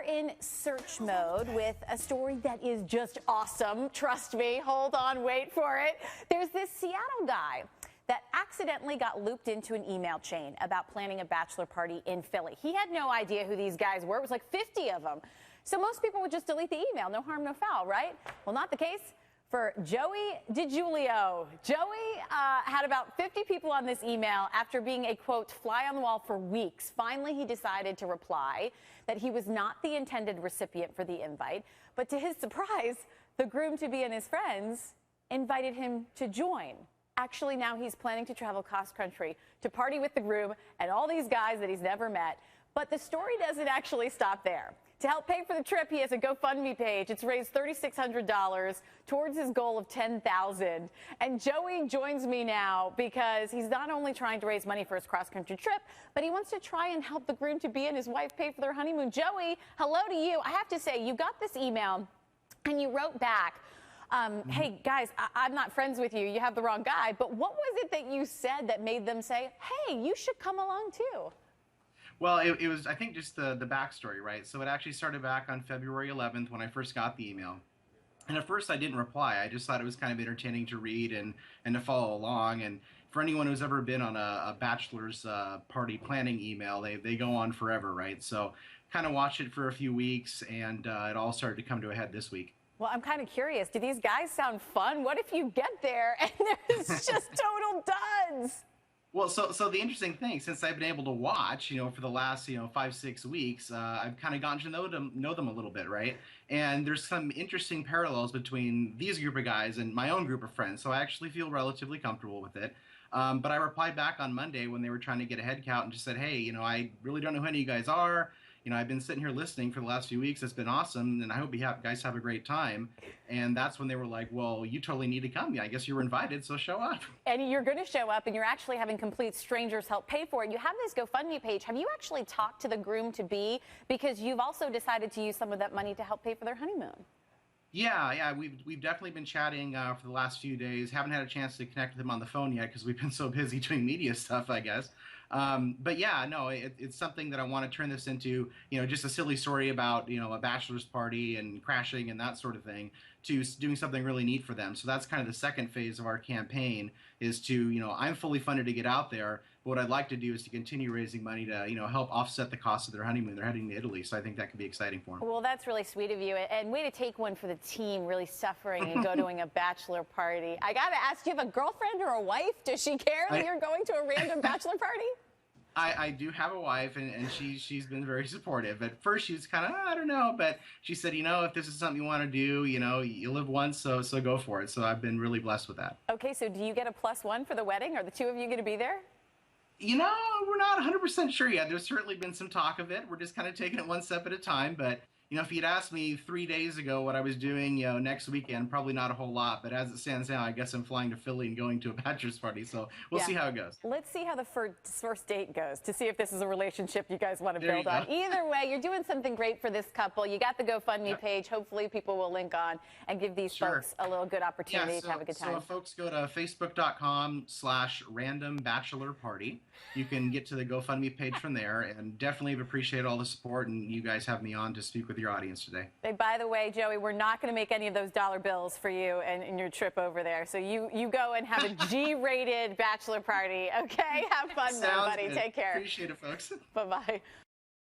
in search mode with a story that is just awesome. Trust me. Hold on, wait for it. There's this Seattle guy that accidentally got looped into an email chain about planning a bachelor party in Philly. He had no idea who these guys were. It was like 50 of them. So most people would just delete the email. No harm, no foul, right? Well, not the case for Joey DiGiulio. Joey had about 50 people on this email after being a, quote, fly on the wall for weeks. Finally, he decided to reply that he was not the intended recipient for the invite. But to his surprise, the groom-to-be and his friends invited him to join. Actually, now he's planning to travel cross-country to party with the groom and all these guys that he's never met. But the story doesn't actually stop there. To help pay for the trip, he has a GoFundMe page. It's raised $3,600 towards his goal of $10,000. And Joey joins me now because he's not only trying to raise money for his cross-country trip, but he wants to try and help the groom-to-be and his wife pay for their honeymoon. Joey, hello to you. I have to say, you got this email and you wrote back, hey, guys, I'm not friends with you. You have the wrong guy. But what was it that you said that made them say, hey, you should come along too? Well, it was, I think, just the backstory, right? So it actually started back on February 11th when I first got the email. And at first I didn't reply. I just thought it was kind of entertaining to read and to follow along. And for anyone who's ever been on a bachelor's party planning email, they go on forever, right? So kind of watched it for a few weeks, and it all started to come to a head this week. Well, I'm kind of curious. Do these guys sound fun? What if you get there and there's just total duds? Well, so the interesting thing, since I've been able to watch, for the last, 5-6 weeks, I've kind of gotten to know them a little bit, right? And there's some interesting parallels between these group of guys and my own group of friends, so I actually feel relatively comfortable with it. But I replied back on Monday when they were trying to get a head count and just said, hey, I really don't know who any of you guys are. I've been sitting here listening for the last few weeks. It's been awesome, and I hope you guys have a great time. And that's when they were like, well, you totally need to come. Yeah, I guess you were invited, so show up. And you're going to show up, and you're actually having complete strangers help pay for it. You have this GoFundMe page. Have you actually talked to the groom-to-be? Because you've also decided to use some of that money to help pay for their honeymoon. Yeah, we've definitely been chatting for the last few days. Haven't had a chance to connect with him on the phone yet because we've been so busy doing media stuff, I guess. But yeah, no, it's something that I want to turn this into, just a silly story about, a bachelor's party and crashing and that sort of thing, to doing something really neat for them. So that's kind of the second phase of our campaign, is to, I'm fully funded to get out there. But what I'd like to do is to continue raising money to, help offset the cost of their honeymoon. They're heading to Italy, so I think that could be exciting for them. Well, that's really sweet of you. And way to take one for the team, really suffering and go doing a bachelor party. I got to ask, do you have a girlfriend or a wife? Does she care that you're going to a random bachelor party? I do have a wife, and she's been very supportive. At first, she was kind of, I don't know, but she said, if this is something you want to do, you live once, so go for it. So I've been really blessed with that. Okay, so do you get a +1 for the wedding? Are the two of you going to be there? We're not 100% sure yet. There's certainly been some talk of it. We're just kind of taking it one step at a time, but if you'd asked me 3 days ago what I was doing, next weekend, probably not a whole lot. But as it stands now, I guess I'm flying to Philly and going to a bachelor's party. So we'll see how it goes. Let's see how the first date goes to see if this is a relationship you guys want to build on. Either way, you're doing something great for this couple. You got the GoFundMe page. Hopefully people will link on and give these folks a little good opportunity to have a good time. So if folks go to facebook.com/randombachelorparty, you can get to the GoFundMe page from there, and definitely appreciate all the support, and you guys have me on to speak with your audience today. Hey, by the way, Joey, we're not going to make any of those dollar bills for you and your trip over there. So you go and have a G-rated bachelor party, okay? Have fun, though, buddy. Good. Take care. Appreciate it, folks. Bye-bye.